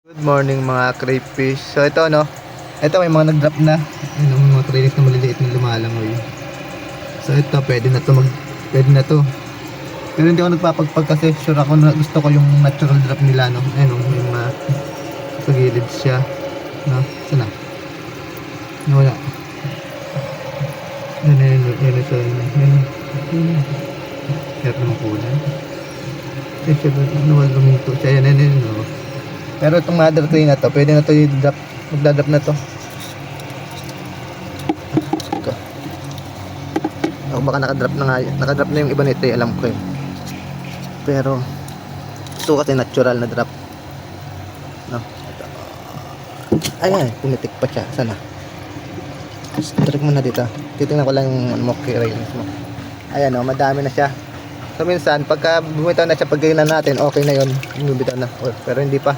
Good morning mga crayfish. So ito no, ito may mga nag-drop na. Ayun, may mga crayfish na maliliit na lumalangoy. So ito pwede na to. Pero hindi ako nagpapagpag kasi sure ako na gusto ko yung natural drop nila no. Ayun no, yung sa gilid siya. No, sana. Wala. Yun. Kaya naman kulan. Kasi nawal luminto siya. Yan no. Pero itong mother crane na to, pwede na to i-drop. Magdadrop na to. Ito. O baka nakadrop na nga yun. Nakadrop na yung iba nito, alam ko yun. Pero ito kasi natural na drop. No? Ito. Ayan, pinitik pa siya. Sana? Trick mo na dito. Titingnan ko lang yung mock crane mo. Ayan o, madami na siya. So minsan, pagka bumitaw na siya, pag gainan natin, okay na yun. Bumitaw na. Pero hindi pa.